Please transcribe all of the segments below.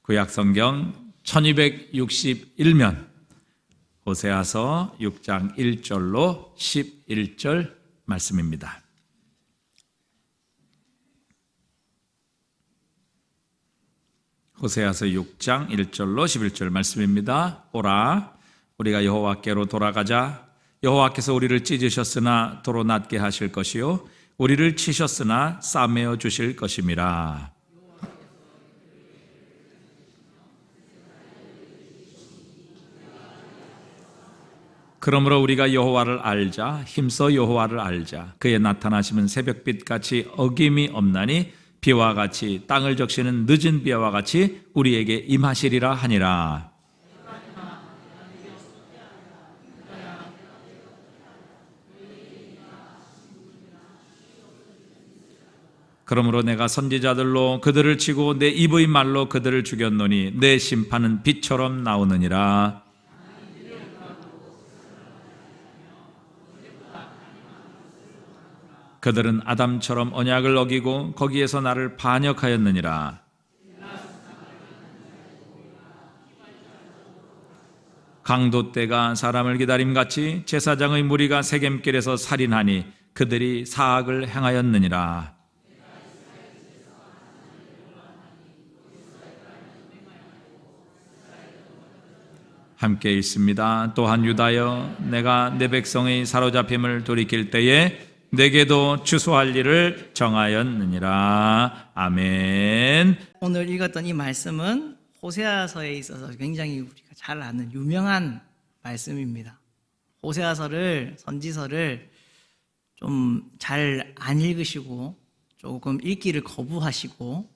구약성경 1261면 호세아서 6장 1절로 11절 말씀입니다. 호세아서 6장 1절로 11절 말씀입니다. 오라, 우리가 여호와께로 돌아가자. 여호와께서 우리를 찢으셨으나 도로 낫게 하실 것이요 우리를 치셨으나 싸매어 주실 것임이라. 그러므로 우리가 여호와를 알자. 힘써 여호와를 알자. 그의 나타나심은 새벽빛같이 어김이 없나니 비와 같이 땅을 적시는 늦은 비와 같이 우리에게 임하시리라 하니라. 그러므로 내가 선지자들로 그들을 치고 내 입의 말로 그들을 죽였노니 내 심판은 빛처럼 나오느니라. 그들은 아담처럼 언약을 어기고 거기에서 나를 반역하였느니라. 강도 때가 사람을 기다림같이 제사장의 무리가 세겜길에서 살인하니 그들이 사악을 행하였느니라. 함께 읽습니다. 또한 유다여, 내가 내 백성의 사로잡힘을 돌이킬 때에 내게도 추수할 일을 정하였느니라. 아멘. 오늘 읽었던 이 말씀은 호세아서에 있어서 굉장히 우리가 잘 아는 유명한 말씀입니다. 호세아서를, 선지서를 좀 잘 안 읽으시고 조금 읽기를 거부하시고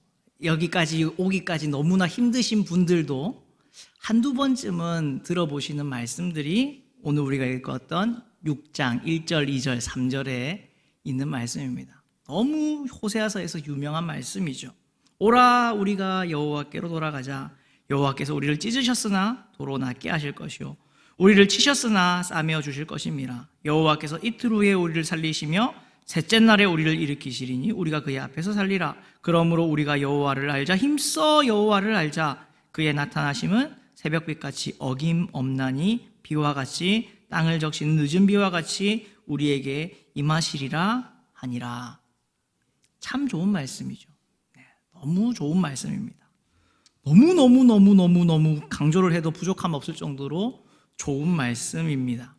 여기까지 오기까지 너무나 힘드신 분들도 한두 번쯤은 들어보시는 말씀들이 오늘 우리가 읽었던 6장 1절, 2절, 3절에 있는 말씀입니다. 너무 호세아서에서 유명한 말씀이죠. 오라, 우리가 여호와께로 돌아가자. 여호와께서 우리를 찢으셨으나 도로 낫게 하실 것이요 우리를 치셨으나 싸매어 주실 것임이라. 여호와께서 이틀 후에 우리를 살리시며 셋째 날에 우리를 일으키시리니 우리가 그의 앞에서 살리라. 그러므로 우리가 여호와를 알자. 힘써 여호와를 알자. 그의 나타나심은 새벽빛같이 어김없나니 비와 같이 땅을 적신 늦은 비와 같이 우리에게 임하시리라 하니라. 참 좋은 말씀이죠. 너무 좋은 말씀입니다. 너무 강조를 해도 부족함 없을 정도로 좋은 말씀입니다.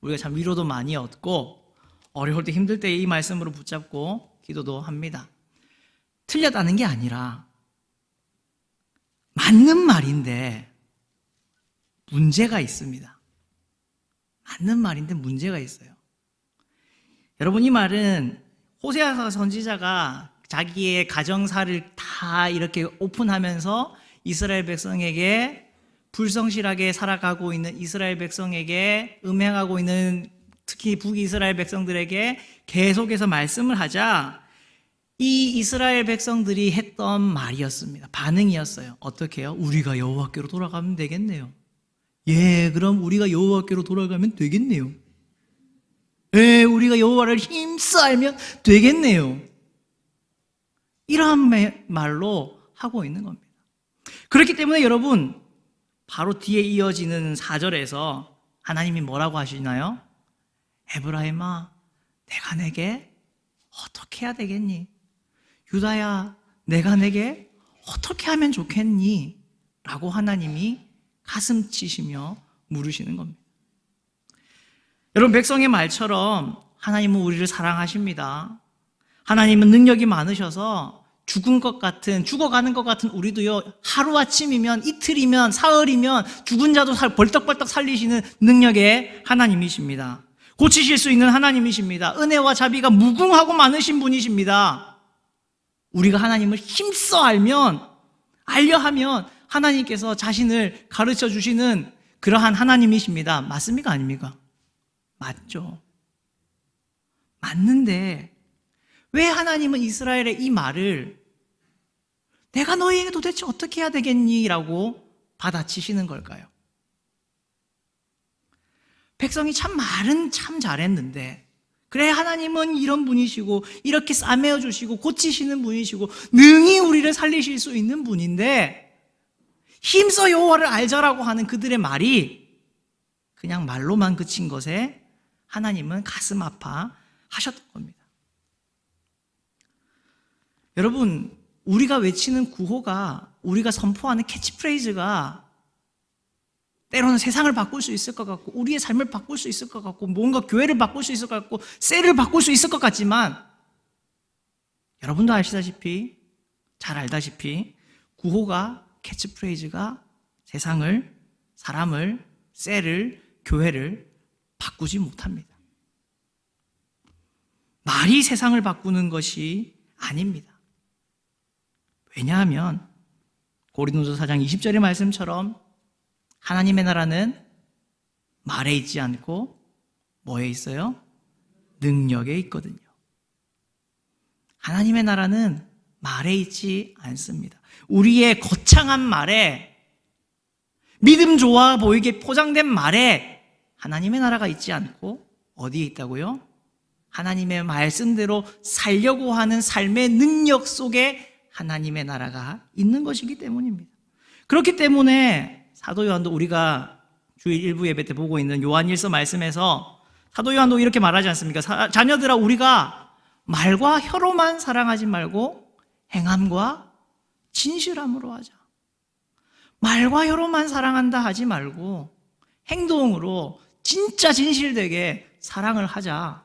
우리가 참 위로도 많이 얻고 어려울 때 힘들 때 이 말씀으로 붙잡고 기도도 합니다. 틀렸다는 게 아니라 맞는 말인데 문제가 있습니다. 맞는 말인데 문제가 있어요. 여러분, 이 말은 호세아 선지자가 자기의 가정사를 다 이렇게 오픈하면서 이스라엘 백성에게 불성실하게 살아가고 있는 이스라엘 백성에게 음행하고 있는 특히 북이스라엘 백성들에게 계속해서 말씀을 하자 이 이스라엘 백성들이 했던 말이었습니다. 반응이었어요. 어떻게 해요? 우리가 여호와께로 돌아가면 되겠네요. 예, 그럼 우리가 여호와께로 돌아가면 되겠네요. 예, 우리가 여호와를 힘써 알면 되겠네요. 이러한 말로 하고 있는 겁니다. 그렇기 때문에 여러분, 바로 뒤에 이어지는 4절에서 하나님이 뭐라고 하시나요? 에브라임아, 내가 내게 어떻게 해야 되겠니? 유다야, 내가 내게 어떻게 하면 좋겠니? 라고 하나님이 가슴 치시며 물으시는 겁니다. 여러분, 백성의 말처럼 하나님은 우리를 사랑하십니다. 하나님은 능력이 많으셔서 죽어가는 것 같은 우리도요, 하루아침이면, 이틀이면, 사흘이면 죽은 자도 벌떡벌떡 살리시는 능력의 하나님이십니다. 고치실 수 있는 하나님이십니다. 은혜와 자비가 무궁하고 많으신 분이십니다. 우리가 하나님을 힘써 알려 하면 하나님께서 자신을 가르쳐 주시는 그러한 하나님이십니다. 맞습니까? 아닙니까? 맞죠. 맞는데 왜 하나님은 이스라엘의 이 말을 내가 너희에게 도대체 어떻게 해야 되겠니? 라고 받아치시는 걸까요? 백성이 참 말은 참 잘했는데 그래, 하나님은 이런 분이시고 이렇게 싸매어 주시고 고치시는 분이시고 능히 우리를 살리실 수 있는 분인데 힘써 여호와를 알자라고 하는 그들의 말이 그냥 말로만 그친 것에 하나님은 가슴 아파하셨던 겁니다. 여러분, 우리가 외치는 구호가, 우리가 선포하는 캐치프레이즈가 때로는 세상을 바꿀 수 있을 것 같고, 우리의 삶을 바꿀 수 있을 것 같고, 뭔가 교회를 바꿀 수 있을 것 같고, 셀을 바꿀 수 있을 것 같지만, 여러분도 아시다시피, 잘 알다시피, 구호가, 캐치프레이즈가 세상을, 사람을, 셀을, 교회를 바꾸지 못합니다. 말이 세상을 바꾸는 것이 아닙니다. 왜냐하면 고린도서 4장 20절의 말씀처럼 하나님의 나라는 말에 있지 않고 뭐에 있어요? 능력에 있거든요. 하나님의 나라는 말에 있지 않습니다. 우리의 거창한 말에, 믿음 좋아 보이게 포장된 말에 하나님의 나라가 있지 않고 어디에 있다고요? 하나님의 말씀대로 살려고 하는 삶의 능력 속에 하나님의 나라가 있는 것이기 때문입니다. 그렇기 때문에 사도 요한도 우리가 주일 일부 예배 때 보고 있는 요한일서 말씀에서 사도 요한도 이렇게 말하지 않습니까? 자녀들아, 우리가 말과 혀로만 사랑하지 말고 행함과 진실함으로 하자. 말과 혀로만 사랑한다 하지 말고 행동으로 진짜 진실되게 사랑을 하자.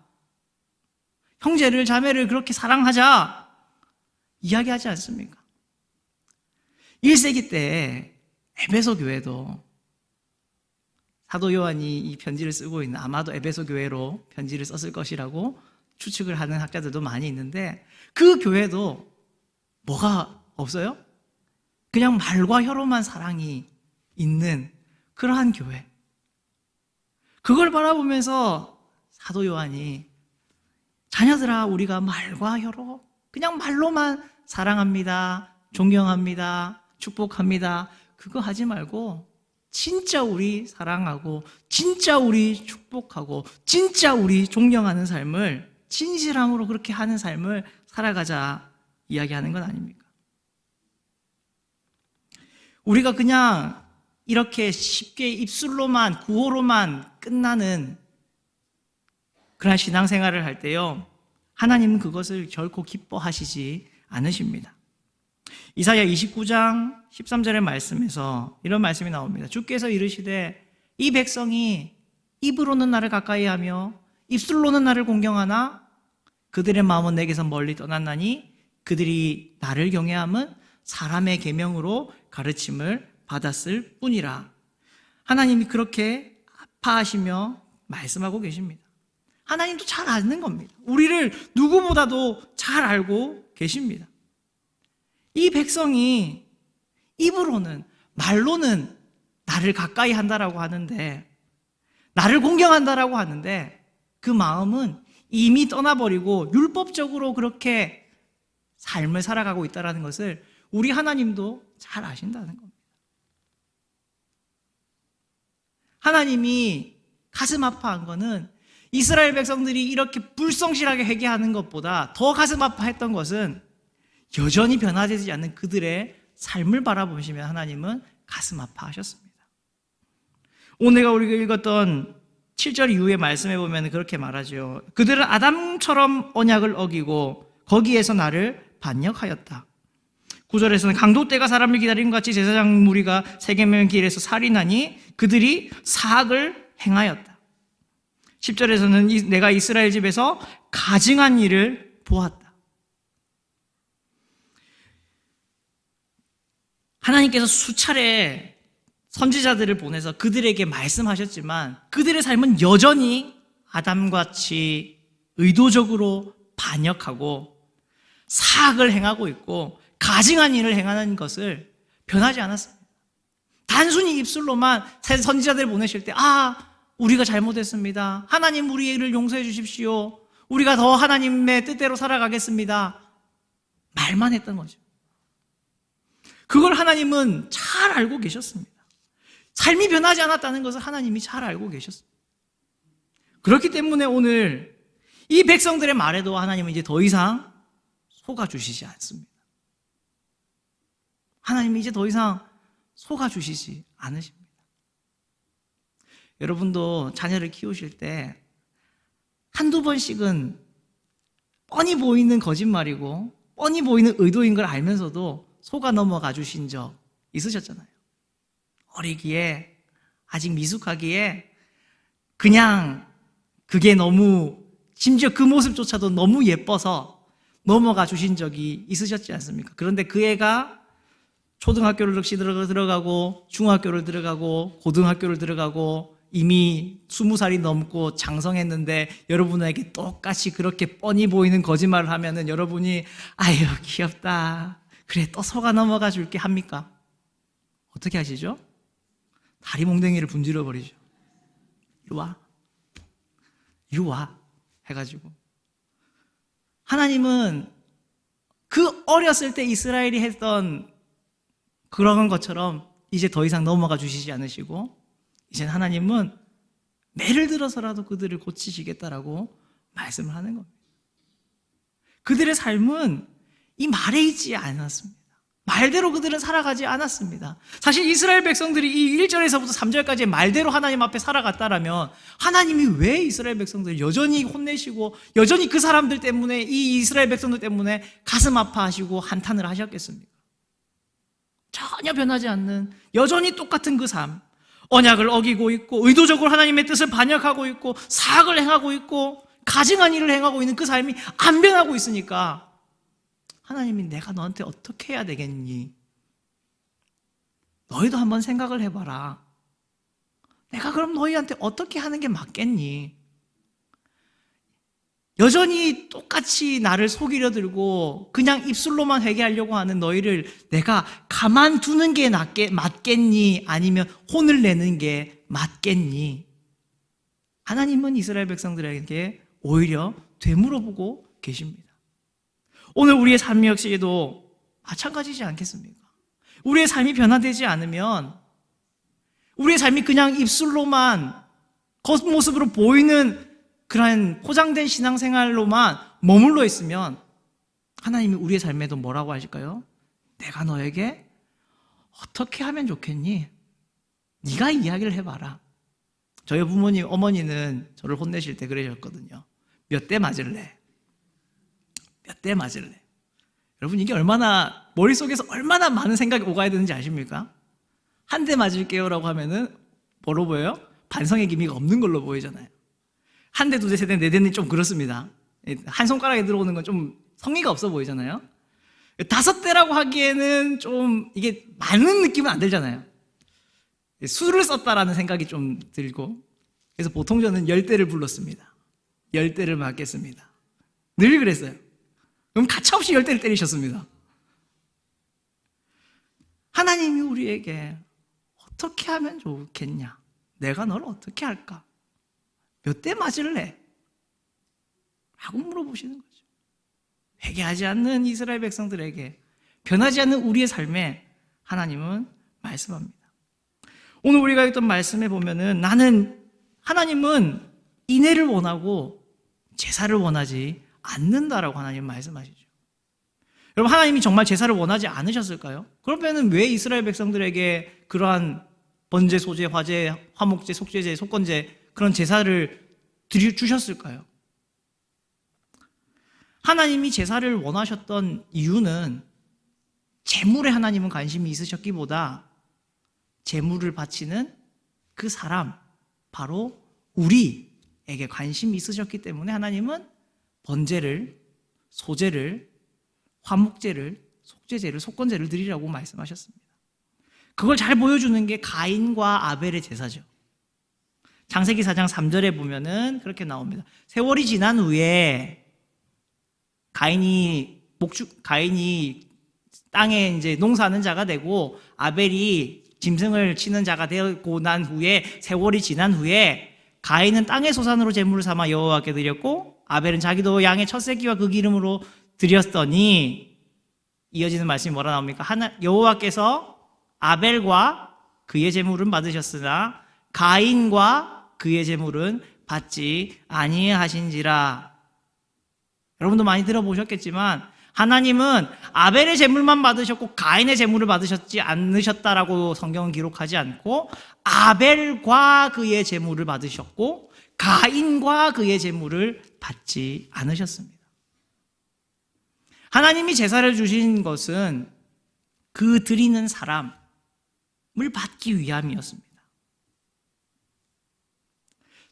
형제를, 자매를 그렇게 사랑하자 이야기하지 않습니까? 1세기 때 에베소 교회도 사도 요한이 이 편지를 쓰고 있는, 아마도 에베소 교회로 편지를 썼을 것이라고 추측을 하는 학자들도 많이 있는데, 그 교회도 뭐가 없어요? 그냥 말과 혀로만 사랑이 있는 그러한 교회. 그걸 바라보면서 사도 요한이 자녀들아, 우리가 말과 혀로 그냥 말로만 사랑합니다, 존경합니다, 축복합니다, 그거 하지 말고 진짜 우리 사랑하고 진짜 우리 축복하고 진짜 우리 존경하는 삶을 진실함으로 그렇게 하는 삶을 살아가자 이야기하는 건 아닙니까? 우리가 그냥 이렇게 쉽게 입술로만, 구호로만 끝나는 그런 신앙생활을 할 때요, 하나님은 그것을 결코 기뻐하시지 않으십니다. 이사야 29장 13절의 말씀에서 이런 말씀이 나옵니다. 주께서 이르시되 이 백성이 입으로는 나를 가까이하며 입술로는 나를 공경하나 그들의 마음은 내게서 멀리 떠났나니 그들이 나를 경외함은 사람의 계명으로 가르침을 받았을 뿐이라. 하나님이 그렇게 아파하시며 말씀하고 계십니다. 하나님도 잘 아는 겁니다. 우리를 누구보다도 잘 알고 계십니다. 이 백성이 입으로는, 말로는 나를 가까이 한다라고 하는데, 나를 공경한다라고 하는데, 그 마음은 이미 떠나버리고 율법적으로 그렇게 삶을 살아가고 있다는 것을 우리 하나님도 잘 아신다는 겁니다. 하나님이 가슴 아파한 거는 이스라엘 백성들이 이렇게 불성실하게 회개하는 것보다 더 가슴 아파했던 것은 여전히 변화되지 않는 그들의 삶을 바라보시면 하나님은 가슴 아파하셨습니다. 오늘 우리가 읽었던 7절 이후의 말씀에 보면 그렇게 말하죠. 그들은 아담처럼 언약을 어기고 거기에서 나를 반역하였다. 9절에서는 강도떼가 사람을 기다린 것 같이 제사장 무리가 세계명 길에서 살인하니 그들이 사악을 행하였다. 10절에서는 내가 이스라엘 집에서 가증한 일을 보았다. 하나님께서 수차례 선지자들을 보내서 그들에게 말씀하셨지만 그들의 삶은 여전히 아담같이 의도적으로 반역하고 사악을 행하고 있고 가증한 일을 행하는 것을 변하지 않았습니다. 단순히 입술로만 선지자들을 보내실 때 우리가 잘못했습니다, 하나님 우리를 용서해 주십시오, 우리가 더 하나님의 뜻대로 살아가겠습니다, 말만 했던 거죠. 그걸 하나님은 잘 알고 계셨습니다. 삶이 변하지 않았다는 것을 하나님이 잘 알고 계셨습니다. 그렇기 때문에 오늘 이 백성들의 말에도 하나님은 이제 더 이상 속아주시지 않습니다. 하나님이 이제 더 이상 속아주시지 않으십니다. 여러분도 자녀를 키우실 때 한두 번씩은 뻔히 보이는 거짓말이고 뻔히 보이는 의도인 걸 알면서도 속아 넘어가 주신 적 있으셨잖아요. 어리기에, 아직 미숙하기에 그냥 그게 너무, 심지어 그 모습조차도 너무 예뻐서 넘어가 주신 적이 있으셨지 않습니까? 그런데 그 애가 초등학교를 역시 들어가고 중학교를 들어가고 고등학교를 들어가고 이미 20살이 넘고 장성했는데 여러분에게 똑같이 그렇게 뻔히 보이는 거짓말을 하면은 여러분이 아유 귀엽다, 그래 또 속아 넘어가 줄게 합니까? 어떻게 하시죠? 다리 몽댕이를 분질러 버리죠. 이리 와 해가지고. 하나님은 그 어렸을 때 이스라엘이 했던 그런 것처럼 이제 더 이상 넘어가 주시지 않으시고, 이제 하나님은 매를 들어서라도 그들을 고치시겠다라고 말씀을 하는 겁니다. 그들의 삶은 이 말에 있지 않았습니다. 말대로 그들은 살아가지 않았습니다. 사실 이스라엘 백성들이 이 1절에서부터 3절까지 말대로 하나님 앞에 살아갔다라면 하나님이 왜 이스라엘 백성들을 여전히 혼내시고 여전히 그 사람들 때문에, 이 이스라엘 백성들 때문에 가슴 아파하시고 한탄을 하셨겠습니까? 전혀 변하지 않는 여전히 똑같은 그 삶, 언약을 어기고 있고 의도적으로 하나님의 뜻을 반역하고 있고 사악을 행하고 있고 가증한 일을 행하고 있는 그 삶이 안 변하고 있으니까 하나님이 내가 너한테 어떻게 해야 되겠니? 너희도 한번 생각을 해봐라. 내가 그럼 너희한테 어떻게 하는 게 맞겠니? 여전히 똑같이 나를 속이려 들고 그냥 입술로만 회개하려고 하는 너희를 내가 가만두는 게 맞겠니? 아니면 혼을 내는 게 맞겠니? 하나님은 이스라엘 백성들에게 오히려 되물어보고 계십니다. 오늘 우리의 삶 역시도 마찬가지지 않겠습니까? 우리의 삶이 변화되지 않으면, 우리의 삶이 그냥 입술로만 겉모습으로 보이는 그러한 포장된 신앙생활로만 머물러 있으면 하나님이 우리의 삶에도 뭐라고 하실까요? 내가 너에게 어떻게 하면 좋겠니? 네가 이야기를 해봐라. 저희 부모님, 어머니는 저를 혼내실 때 그러셨거든요. 몇 대 맞을래? 몇 대 맞을래? 여러분, 이게 얼마나 머릿속에서 얼마나 많은 생각이 오가야 되는지 아십니까? 한 대 맞을게요 라고 하면은 뭐로 보여요? 반성의 기미가 없는 걸로 보이잖아요. 한 대, 두 대, 세 대, 네 대는 좀 그렇습니다. 한 손가락에 들어오는 건 좀 성의가 없어 보이잖아요. 5대라고 하기에는 좀 이게 많은 느낌은 안 들잖아요. 수를 썼다라는 생각이 좀 들고, 그래서 보통 저는 10대를 불렀습니다. 10대를 맞겠습니다. 늘 그랬어요. 그럼 가차없이 10대를 때리셨습니다. 하나님이 우리에게 어떻게 하면 좋겠냐? 내가 너를 어떻게 할까? 몇 대 맞을래? 라고 물어보시는 거죠. 회개하지 않는 이스라엘 백성들에게, 변하지 않는 우리의 삶에 하나님은 말씀합니다. 오늘 우리가 읽던 말씀에 보면은 하나님은 인애를 원하고 제사를 원하지 않는다라고 하나님 말씀하시죠. 여러분, 하나님이 정말 제사를 원하지 않으셨을까요? 그러면은 왜 이스라엘 백성들에게 그러한 번제, 소제, 화제, 화목제, 속죄제, 속건제 그런 제사를 주셨을까요? 하나님이 제사를 원하셨던 이유는 제물에 하나님은 관심이 있으셨기보다 제물을 바치는 그 사람, 바로 우리에게 관심이 있으셨기 때문에 하나님은 번제를, 소제를, 화목제를, 속죄제를, 속건제를 드리라고 말씀하셨습니다. 그걸 잘 보여주는 게 가인과 아벨의 제사죠. 창세기 4장 3절에 보면은 그렇게 나옵니다. 세월이 지난 후에 가인이 땅에 이제 농사하는 자가 되고 아벨이 짐승을 치는 자가 되고 난 후에, 세월이 지난 후에 가인은 땅의 소산으로 제물을 삼아 여호와께 드렸고 아벨은 자기도 양의 첫 새끼와 그 기름으로 드렸더니, 이어지는 말씀이 뭐라 나옵니까? 여호와께서 아벨과 그의 제물은 받으셨으나 가인과 그의 제물은 받지 아니하신지라. 여러분도 많이 들어보셨겠지만 하나님은 아벨의 제물만 받으셨고 가인의 제물을 받으셨지 않으셨다라고 성경은 기록하지 않고 아벨과 그의 제물을 받으셨고 가인과 그의 제물을 받지 않으셨습니다. 하나님이 제사를 주신 것은 그 드리는 사람을 받기 위함이었습니다.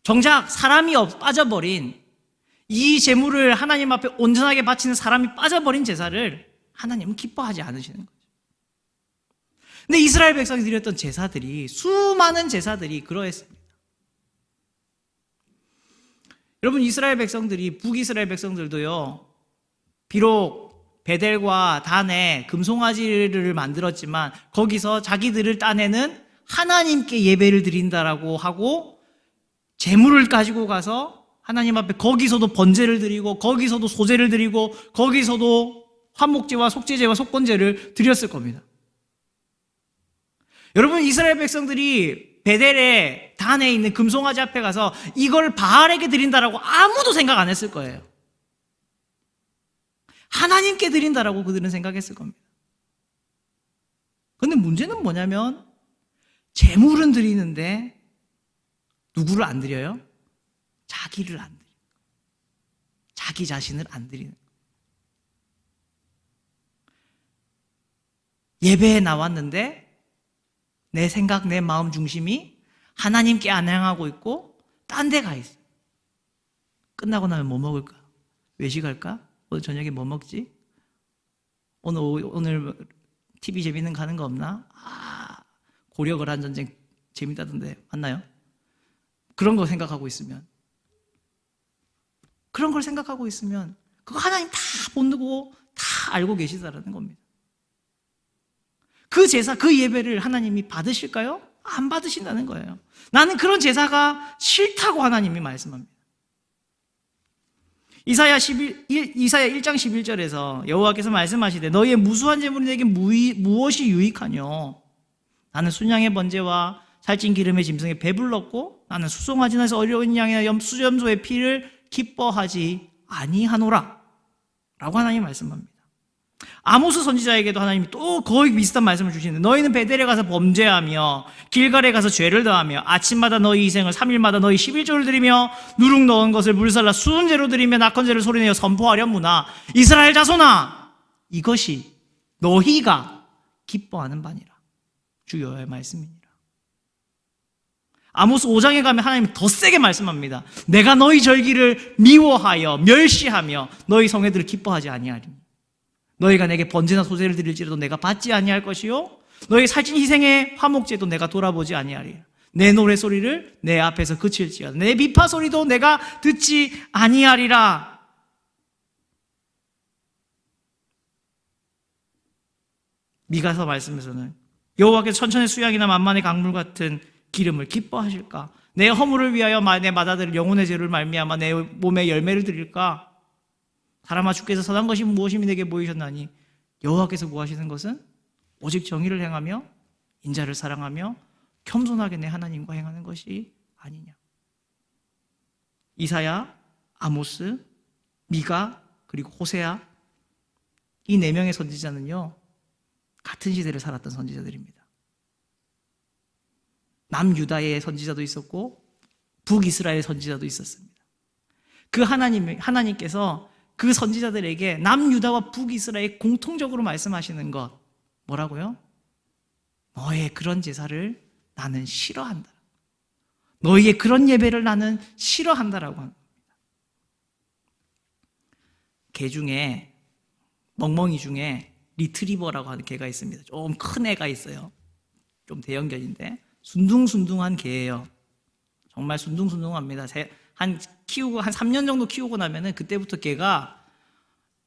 정작 사람이 빠져버린 이 제물을 하나님 앞에 온전하게 바치는 사람이 빠져버린 제사를 하나님은 기뻐하지 않으시는 거죠. 근데 이스라엘 백성이 드렸던 제사들이, 수많은 제사들이 그러했습니다. 여러분, 이스라엘 백성들이, 북이스라엘 백성들도요, 비록 베델과 단에 금송아지를 만들었지만 거기서 자기들을 따내는 하나님께 예배를 드린다라고 하고 제물을 가지고 가서 하나님 앞에 거기서도 번제를 드리고 거기서도 소제를 드리고 거기서도 화목제와 속죄제와 속건제를 드렸을 겁니다. 여러분, 이스라엘 백성들이 베델에 단에 있는 금송아지 앞에 가서 이걸 바알에게 드린다라고 아무도 생각 안 했을 거예요. 하나님께 드린다라고 그들은 생각했을 겁니다. 그런데 문제는 뭐냐면 제물은 드리는데 누구를 안 드려요? 자기를 안 드려요. 자기 자신을 안 드리는 거예요. 예배에 나왔는데 내 생각, 내 마음 중심이 하나님께 안 향하고 있고 딴 데 가 있어요. 끝나고 나면 뭐 먹을까? 외식할까? 오늘 저녁에 뭐 먹지? 오늘 TV 재밌는 거 가는 거 없나? 고려거란 전쟁 재밌다던데 맞나요? 그런 거 생각하고 있으면, 그런 걸 생각하고 있으면 그거 하나님 다 보고 다 알고 계시다라는 겁니다. 그 제사, 그 예배를 하나님이 받으실까요? 안 받으신다는 거예요. 나는 그런 제사가 싫다고 하나님이 말씀합니다. 이사야 1장 11절에서 여호와께서 말씀하시되 너희의 무수한 제물이 내게 무엇이 유익하뇨? 나는 순양의 번제와 살찐 기름의 짐승에 배불렀고 나는 수송아지나서 어려운 양이나 수염소의 피를 기뻐하지 아니하노라 라고 하나님 말씀합니다. 아모스 선지자에게도 하나님이 또 거의 비슷한 말씀을 주시는데 너희는 베델에 가서 범죄하며 길갈에 가서 죄를 더하며 아침마다 너희 희생을 3일마다 너희 11조를 드리며 누룩 넣은 것을 물살라 수은제로 드리며 낙헌제를 소리내어 선포하려무나 이스라엘 자손아 이것이 너희가 기뻐하는 바니라. 주 여호와의 말씀이니라. 아모스 5장에 가면 하나님이 더 세게 말씀합니다. 내가 너희 절기를 미워하여 멸시하며 너희 성회들을 기뻐하지 아니하리니 너희가 내게 번제나 소제를 드릴지라도 내가 받지 아니할 것이요 너희 살찐 희생의 화목제도 내가 돌아보지 아니하리라. 내 노래소리를 내 앞에서 그칠지어다 내 비파소리도 내가 듣지 아니하리라. 미가서 말씀에서는 여호와께서 천천의 수양이나 만만의 강물 같은 기름을 기뻐하실까? 내 허물을 위하여 내 마다들 영혼의 죄를 말미암아 내 몸에 열매를 드릴까? 사람아 주께서 선한 것이 무엇이니 내게 보이셨나니 여호와께서 구하시는 것은 오직 정의를 행하며 인자를 사랑하며 겸손하게 내 하나님과 행하는 것이 아니냐. 이사야, 아모스, 미가 그리고 호세아 이 4명의 선지자는요 같은 시대를 살았던 선지자들입니다. 남유다의 선지자도 있었고 북이스라엘 선지자도 있었습니다. 그 하나님께서 그 선지자들에게 남유다와 북이스라엘 공통적으로 말씀하시는 것 뭐라고요? 너의 그런 제사를 나는 싫어한다. 너희의 그런 예배를 나는 싫어한다라고 합니다. 개 중에 멍멍이 중에 리트리버라고 하는 개가 있습니다. 좀 큰 애가 있어요. 좀 대형견인데 순둥순둥한 개예요. 정말 순둥순둥합니다. 한 3년 정도 키우고 나면은 그때부터 개가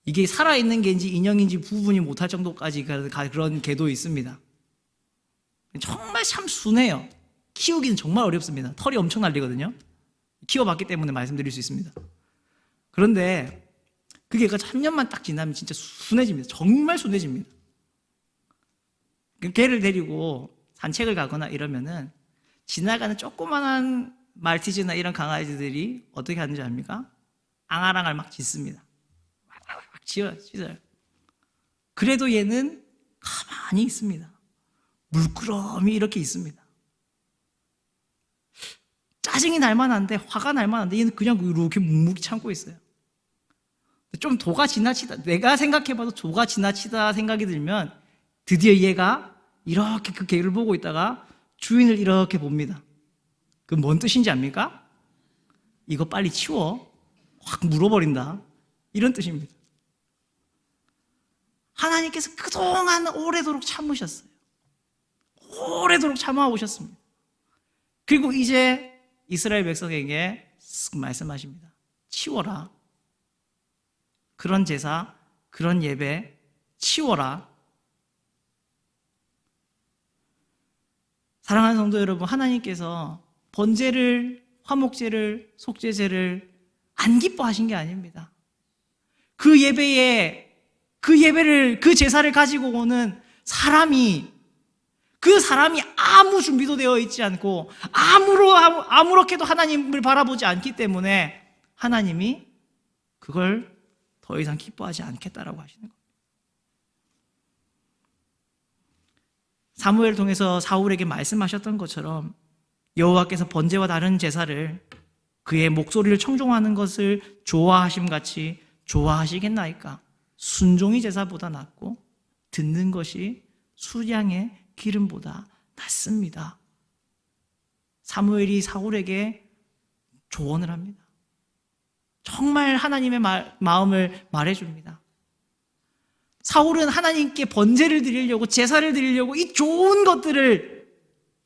이게 살아있는 개인지 인형인지 구분이 못할 정도까지 그런 개도 있습니다. 정말 참 순해요. 키우기는 정말 어렵습니다. 털이 엄청 날리거든요. 키워봤기 때문에 말씀드릴 수 있습니다. 그런데 그 개가 3년만 딱 지나면 진짜 순해집니다. 정말 순해집니다. 개를 데리고 산책을 가거나 이러면은 지나가는 조그만한 말티즈나 이런 강아지들이 어떻게 하는지 압니까? 앙알앙알 막 짖습니다. 막 짖어요. 그래도 얘는 가만히 있습니다. 물끄러미 이렇게 있습니다. 짜증이 날 만한데, 화가 날 만한데 얘는 그냥 이렇게 묵묵히 참고 있어요. 좀 도가 지나치다, 내가 생각해봐도 도가 지나치다 생각이 들면 드디어 얘가 이렇게 그 개를 보고 있다가 주인을 이렇게 봅니다. 그 뭔 뜻인지 압니까? 이거 빨리 치워. 확 물어버린다. 이런 뜻입니다. 하나님께서 그동안 오래도록 참으셨어요. 오래도록 참아 오셨습니다. 그리고 이제 이스라엘 백성에게 말씀하십니다. 치워라. 그런 제사, 그런 예배 치워라. 사랑하는 성도 여러분, 하나님께서 번제를, 화목제를, 속죄제를 안 기뻐하신 게 아닙니다. 그 예배에, 그 제사를 가지고 오는 사람이, 그 사람이 아무 준비도 되어 있지 않고 아무렇게도 하나님을 바라보지 않기 때문에 하나님이 그걸 더 이상 기뻐하지 않겠다라고 하시는 겁니다. 사무엘을 통해서 사울에게 말씀하셨던 것처럼 여호와께서 번제와 다른 제사를, 그의 목소리를 청종하는 것을 좋아하심같이 좋아하시겠나이까? 순종이 제사보다 낫고 듣는 것이 수량의 기름보다 낫습니다. 사무엘이 사울에게 조언을 합니다. 정말 하나님의 마음을 말해줍니다. 사울은 하나님께 번제를 드리려고, 제사를 드리려고 이 좋은 것들을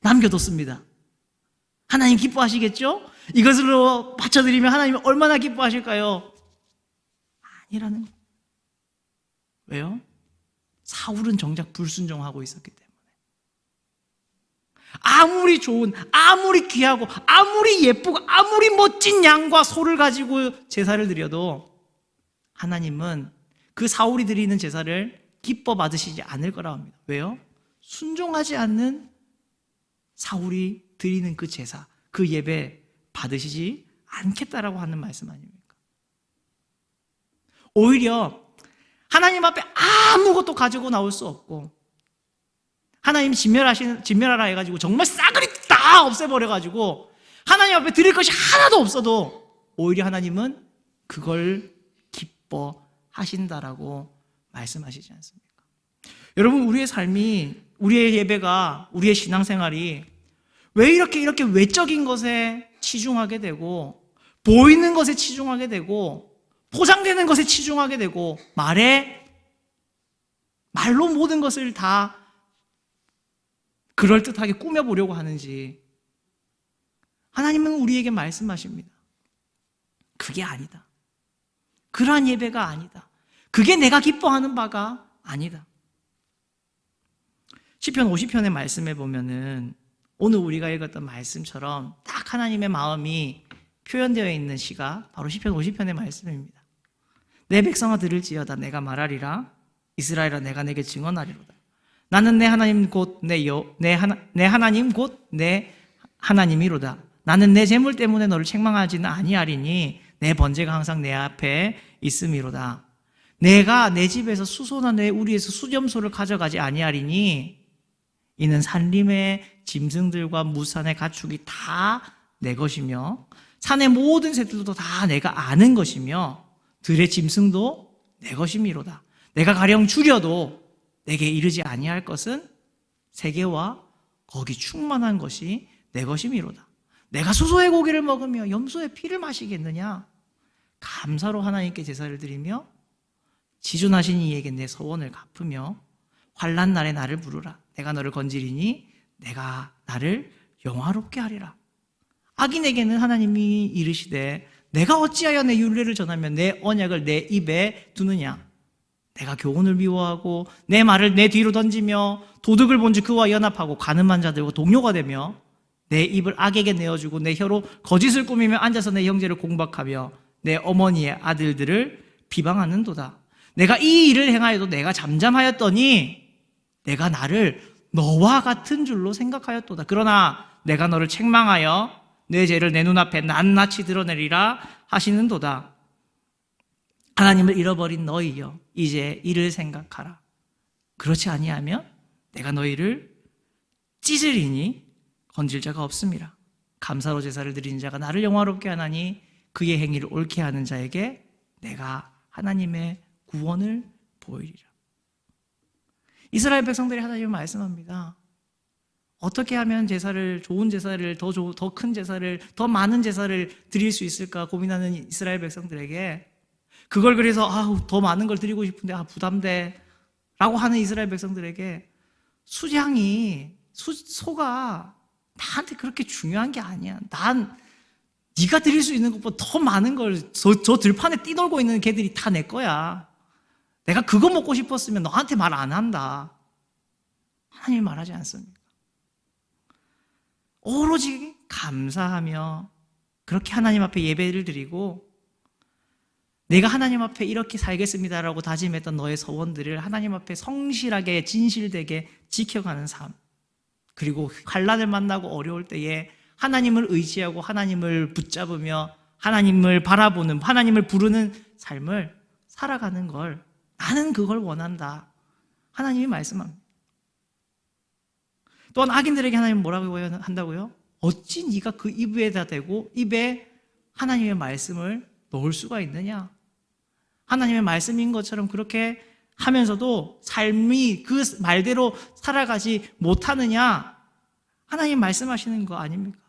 남겨뒀습니다. 하나님 기뻐하시겠죠? 이것으로 바쳐드리면 하나님이 얼마나 기뻐하실까요? 아니라는 거예요. 왜요? 사울은 정작 불순종하고 있었기 때문에. 아무리 좋은, 아무리 귀하고, 아무리 예쁘고, 아무리 멋진 양과 소를 가지고 제사를 드려도 하나님은 그 사울이 드리는 제사를 기뻐 받으시지 않을 거라고 합니다. 왜요? 순종하지 않는 사울이 드리는 그 제사, 그 예배 받으시지 않겠다라고 하는 말씀 아닙니까? 오히려 하나님 앞에 아무것도 가지고 나올 수 없고, 하나님 진멸하라 해가지고 정말 싸그리 다 없애버려가지고 하나님 앞에 드릴 것이 하나도 없어도 오히려 하나님은 그걸 기뻐하신다라고 말씀하시지 않습니까? 여러분, 우리의 삶이, 우리의 예배가, 우리의 신앙생활이 왜 이렇게 외적인 것에 치중하게 되고, 보이는 것에 치중하게 되고, 포장되는 것에 치중하게 되고, 말로 모든 것을 다 그럴듯하게 꾸며보려고 하는지 하나님은 우리에게 말씀하십니다. 그게 아니다. 그러한 예배가 아니다. 그게 내가 기뻐하는 바가 아니다. 시편 50편의 말씀에 보면은 오늘 우리가 읽었던 말씀처럼 딱 하나님의 마음이 표현되어 있는 시가 바로 시편 50편의 말씀입니다. 내 백성아 들을지어다. 내가 말하리라. 이스라엘아, 내가 내게 증언하리로다. 나는 내 하나님 곧 내 하나님 곧 내 하나님이로다. 나는 내 재물 때문에 너를 책망하지는 아니하리니 내 번제가 항상 내 앞에 있음이로다. 내가 내 집에서 수소나 내 우리에서 수렴소를 가져가지 아니하리니 이는 산림의 짐승들과 무산의 가축이 다 내 것이며 산의 모든 새들도 다 내가 아는 것이며 들의 짐승도 내 것이미로다. 내가 가령 줄여도 내게 이르지 아니할 것은 세계와 거기 충만한 것이 내 것이미로다. 내가 수소의 고기를 먹으며 염소의 피를 마시겠느냐? 감사로 하나님께 제사를 드리며 지존하신 이에게 내 서원을 갚으며 환난 날에 나를 부르라. 내가 너를 건지리니 내가 나를 영화롭게 하리라. 악인에게는 하나님이 이르시되 내가 어찌하여 내 율례를 전하며 내 언약을 내 입에 두느냐? 내가 교훈을 미워하고 내 말을 내 뒤로 던지며 도둑을 본즉 그와 연합하고 가늠한 자들과 동료가 되며 내 입을 악에게 내어주고 내 혀로 거짓을 꾸미며 앉아서 내 형제를 공박하며 내 어머니의 아들들을 비방하는도다. 내가 이 일을 행하여도 내가 잠잠하였더니 내가 나를 너와 같은 줄로 생각하였도다. 그러나 내가 너를 책망하여 내 죄를 내 눈앞에 낱낱이 드러내리라 하시는도다. 하나님을 잃어버린 너희여, 이제 이를 생각하라. 그렇지 아니하면 내가 너희를 찢으리니 건질 자가 없음이라. 감사로 제사를 드리는 자가 나를 영화롭게 하나니 그의 행위를 옳게 하는 자에게 내가 하나님의 구원을 보이리라. 이스라엘 백성들이 하나님을 말씀합니다. 어떻게 하면 제사를, 좋은 제사를, 더 큰 제사를, 더 많은 제사를 드릴 수 있을까 고민하는 이스라엘 백성들에게, 그걸 그래서 더 많은 걸 드리고 싶은데 부담돼 라고 하는 이스라엘 백성들에게 소가 나한테 그렇게 중요한 게 아니야. 난 네가 드릴 수 있는 것보다 더 많은 걸 저 들판에 뛰놀고 있는 개들이 다 내 거야. 내가 그거 먹고 싶었으면 너한테 말 안 한다. 하나님이 말하지 않습니까? 오로지 감사하며 그렇게 하나님 앞에 예배를 드리고 내가 하나님 앞에 이렇게 살겠습니다라고 다짐했던 너의 소원들을 하나님 앞에 성실하게 진실되게 지켜가는 삶, 그리고 환난을 만나고 어려울 때에 하나님을 의지하고 하나님을 붙잡으며 하나님을 바라보는, 하나님을 부르는 삶을 살아가는 걸, 나는 그걸 원한다. 하나님이 말씀합니다. 또한 악인들에게 하나님 뭐라고 한다고요? 어찌 네가 그 입에다 대고 입에 하나님의 말씀을 넣을 수가 있느냐? 하나님의 말씀인 것처럼 그렇게 하면서도 삶이 그 말대로 살아가지 못하느냐? 하나님 말씀하시는 거 아닙니까?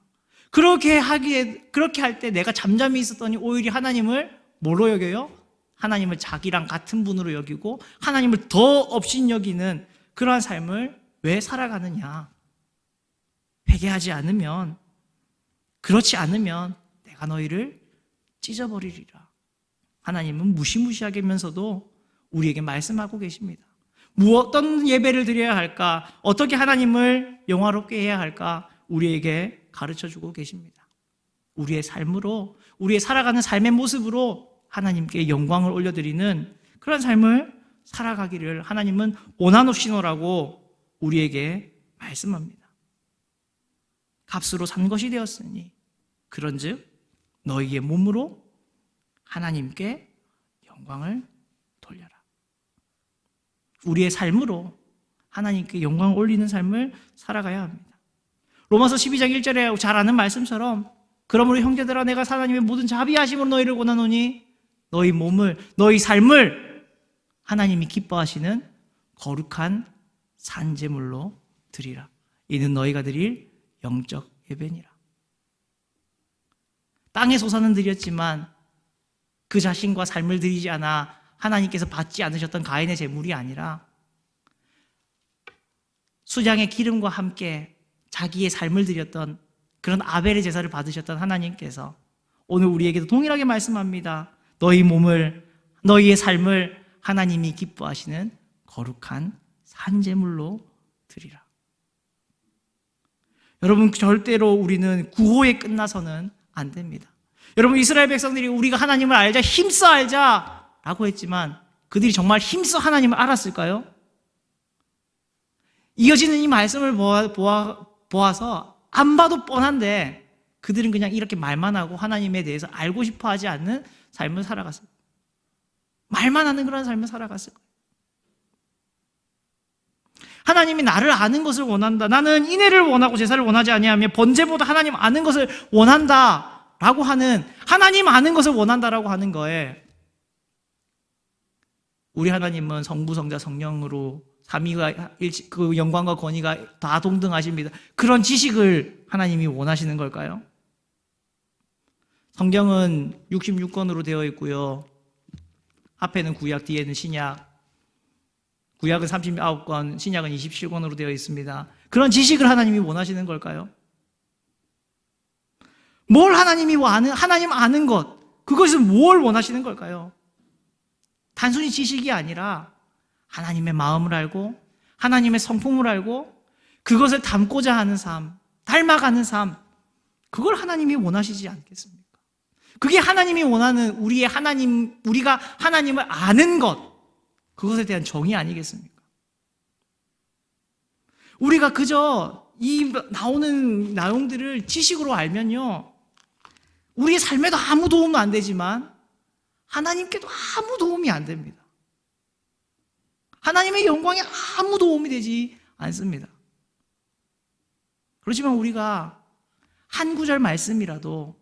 그렇게 할 때 내가 잠잠히 있었더니 오히려 하나님을 뭐로 여겨요? 하나님을 자기랑 같은 분으로 여기고 하나님을 더 업신여기는 그러한 삶을 왜 살아가느냐? 회개하지 않으면, 그렇지 않으면 내가 너희를 찢어버리리라. 하나님은 무시무시하게면서도 우리에게 말씀하고 계십니다. 어떤 예배를 드려야 할까? 어떻게 하나님을 영화롭게 해야 할까? 우리에게 가르쳐주고 계십니다. 우리의 삶으로, 우리의 살아가는 삶의 모습으로 하나님께 영광을 올려드리는 그런 삶을 살아가기를 하나님은 오나노시노라고 우리에게 말씀합니다. 값으로 산 것이 되었으니 그런즉 너희의 몸으로 하나님께 영광을 돌려라. 우리의 삶으로 하나님께 영광을 올리는 삶을 살아가야 합니다. 로마서 12장 1절에 잘 아는 말씀처럼 그러므로 형제들아 내가 하나님의 모든 자비하심으로 너희를 권하노니 너희 몸을, 너희 삶을 하나님이 기뻐하시는 거룩한 산제물로 드리라. 이는 너희가 드릴 영적 예배니라. 땅의 소산은 드렸지만 그 자신과 삶을 드리지 않아 하나님께서 받지 않으셨던 가인의 제물이 아니라 수장의 기름과 함께 자기의 삶을 드렸던 그런 아벨의 제사를 받으셨던 하나님께서 오늘 우리에게도 동일하게 말씀합니다. 너희 몸을, 너희의 삶을 하나님이 기뻐하시는 거룩한 산제물로 드리라. 여러분, 절대로 우리는 구호에 끝나서는 안 됩니다. 여러분, 이스라엘 백성들이 우리가 하나님을 알자, 힘써 알자 라고 했지만 그들이 정말 힘써 하나님을 알았을까요? 이어지는 이 말씀을 보아서 안 봐도 뻔한데 그들은 그냥 이렇게 말만 하고 하나님에 대해서 알고 싶어 하지 않는 삶을 살아갔어요. 말만 하는 그런 삶을 살아갔어요. 하나님이 나를 아는 것을 원한다. 나는 인애를 원하고 제사를 원하지 아니하며 번제보다 하나님 아는 것을 원한다 라고 하는, 하나님 아는 것을 원한다라고 하는 거에 우리 하나님은 성부, 성자, 성령으로 삼위가 그 영광과 권위가 다 동등하십니다. 그런 지식을 하나님이 원하시는 걸까요? 성경은 66권으로 되어 있고요. 앞에는 구약, 뒤에는 신약. 구약은 39권, 신약은 27권으로 되어 있습니다. 그런 지식을 하나님이 원하시는 걸까요? 뭘 하나님이 하나님 아는 것, 그것을 뭘 원하시는 걸까요? 단순히 지식이 아니라 하나님의 마음을 알고 하나님의 성품을 알고 그것을 담고자 하는 삶, 닮아가는 삶, 그걸 하나님이 원하시지 않겠습니까? 그게 하나님이 원하는 우리가 하나님을 아는 것, 그것에 대한 정의 아니겠습니까? 우리가 그저 이 나오는 내용들을 지식으로 알면요, 우리의 삶에도 아무 도움도 안 되지만 하나님께도 아무 도움이 안 됩니다. 하나님의 영광에 아무 도움이 되지 않습니다. 그렇지만 우리가 한 구절 말씀이라도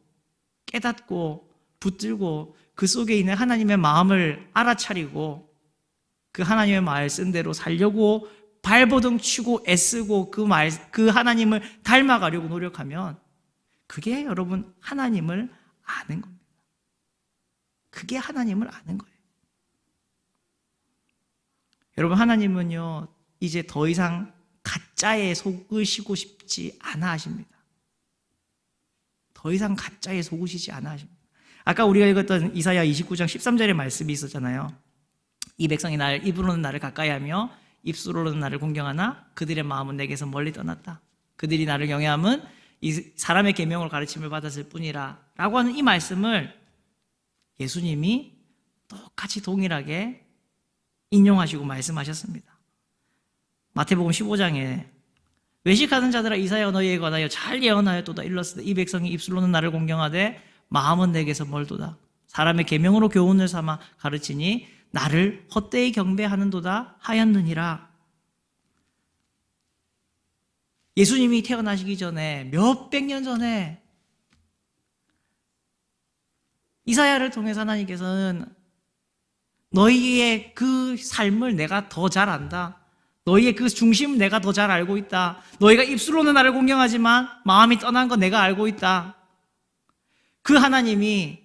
깨닫고 붙들고 그 속에 있는 하나님의 마음을 알아차리고 그 하나님의 말씀대로 살려고 발버둥 치고 애쓰고 그 하나님을 닮아가려고 노력하면 그게 여러분 하나님을 아는 겁니다. 그게 하나님을 아는 거예요. 여러분, 하나님은요 이제 더 이상 가짜에 속으시고 싶지 않아 하십니다. 더 이상 가짜에 속으시지 않아 하십니다. 아까 우리가 읽었던 이사야 29장 13절의 말씀이 있었잖아요. 이 백성이 입으로는 나를 가까이하며 입술로는 나를 공경하나 그들의 마음은 내게서 멀리 떠났다. 그들이 나를 경외함은 이 사람의 계명을 가르침을 받았을 뿐이라 라고 하는 이 말씀을 예수님이 똑같이 동일하게 인용하시고 말씀하셨습니다. 마태복음 15장에 외식하는 자들아 이사야가 너희에 관하여 잘 예언하였도다 일렀으되 이 백성이 입술로는 나를 공경하되 마음은 내게서 멀도다. 사람의 계명으로 교훈을 삼아 가르치니 나를 헛되이 경배하는도다 하였느니라. 예수님이 태어나시기 전에 몇백 년 전에 이사야를 통해서 하나님께서는 너희의 그 삶을 내가 더 잘 안다. 너희의 그 중심을 내가 더 잘 알고 있다. 너희가 입술로는 나를 공경하지만 마음이 떠난 거 내가 알고 있다. 그 하나님이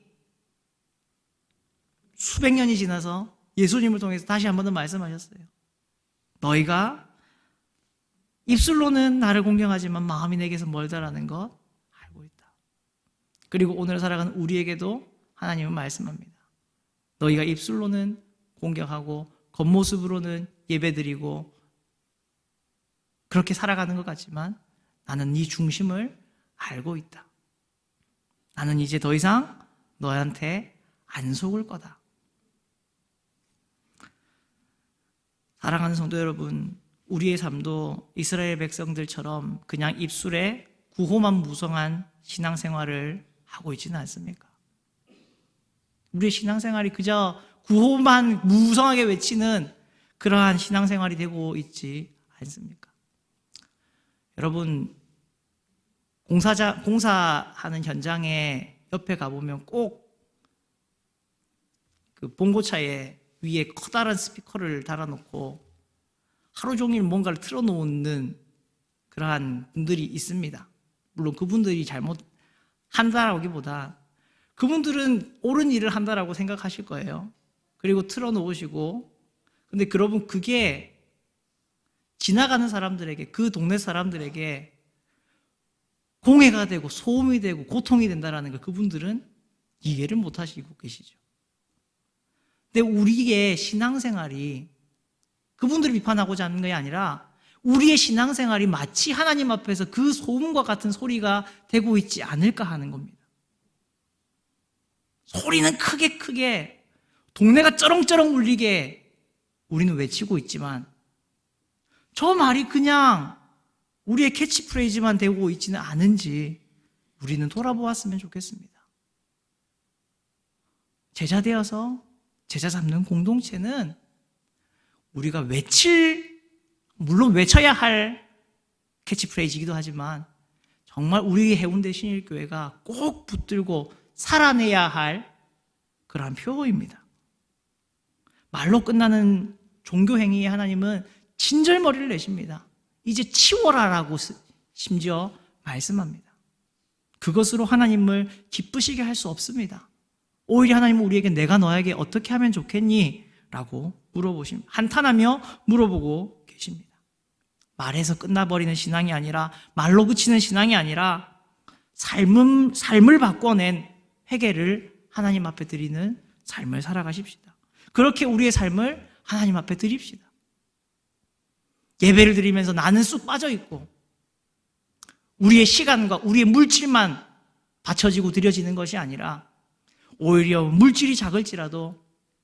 수백 년이 지나서 예수님을 통해서 다시 한 번 더 말씀하셨어요. 너희가 입술로는 나를 공경하지만 마음이 내게서 멀다라는 것 알고 있다. 그리고 오늘 살아가는 우리에게도 하나님은 말씀합니다. 너희가 입술로는 공경하고 겉모습으로는 예배드리고 그렇게 살아가는 것 같지만 나는 네 중심을 알고 있다. 나는 이제 더 이상 너한테 안 속을 거다. 사랑하는 성도 여러분, 우리의 삶도 이스라엘 백성들처럼 그냥 입술에 구호만 무성한 신앙생활을 하고 있지는 않습니까? 우리의 신앙생활이 그저 구호만 무성하게 외치는 그러한 신앙생활이 되고 있지 않습니까? 여러분, 공사하는 현장에 옆에 가보면 꼭 그 봉고차에 위에 커다란 스피커를 달아놓고 하루 종일 뭔가를 틀어놓는 그러한 분들이 있습니다. 물론 그분들이 잘못한다라기보다 그분들은 옳은 일을 한다라고 생각하실 거예요. 그리고 틀어놓으시고, 근데 여러분 그게 지나가는 사람들에게, 그 동네 사람들에게 공해가 되고 소음이 되고 고통이 된다는 걸 그분들은 이해를 못 하시고 계시죠. 근데 우리의 신앙생활이 그분들을 비판하고자 하는 게 아니라 우리의 신앙생활이 마치 하나님 앞에서 그 소음과 같은 소리가 되고 있지 않을까 하는 겁니다. 소리는 크게 동네가 쩌렁쩌렁 울리게 우리는 외치고 있지만 저 말이 그냥 우리의 캐치프레이즈만 되고 있지는 않은지 우리는 돌아보았으면 좋겠습니다. 제자 되어서 제자 삼는 공동체는 우리가 물론 외쳐야 할 캐치프레이즈이기도 하지만 정말 우리 해운대 신일교회가 꼭 붙들고 살아내야 할 그러한 표어입니다. 말로 끝나는 종교행위에 하나님은 진절머리를 내십니다. 이제 치워라라고 심지어 말씀합니다. 그것으로 하나님을 기쁘시게 할 수 없습니다. 오히려 하나님은 우리에게 내가 너에게 어떻게 하면 좋겠니? 라고 한탄하며 물어보고 계십니다. 말에서 끝나버리는 신앙이 아니라, 말로 그치는 신앙이 아니라 삶을 바꿔낸 회개를 하나님 앞에 드리는 삶을 살아가십시다. 그렇게 우리의 삶을 하나님 앞에 드립시다. 예배를 드리면서 나는 쑥 빠져있고 우리의 시간과 우리의 물질만 바쳐지고 드려지는 것이 아니라 오히려 물질이 작을지라도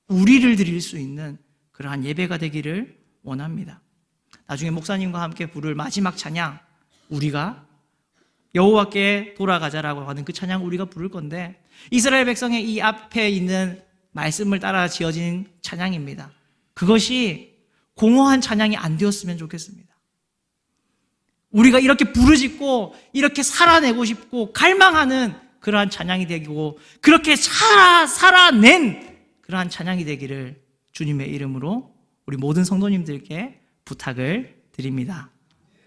우리를 드릴 수 있는 그러한 예배가 되기를 원합니다. 나중에 목사님과 함께 부를 마지막 찬양, 우리가 여호와께 돌아가자라고 하는 그 찬양 우리가 부를 건데, 이스라엘 백성의 이 앞에 있는 말씀을 따라 지어진 찬양입니다. 그것이 공허한 찬양이 안 되었으면 좋겠습니다. 우리가 이렇게 부르짖고 이렇게 살아내고 싶고 갈망하는 그러한 찬양이 되고 그렇게 살아낸 그러한 찬양이 되기를 주님의 이름으로 우리 모든 성도님들께 부탁을 드립니다.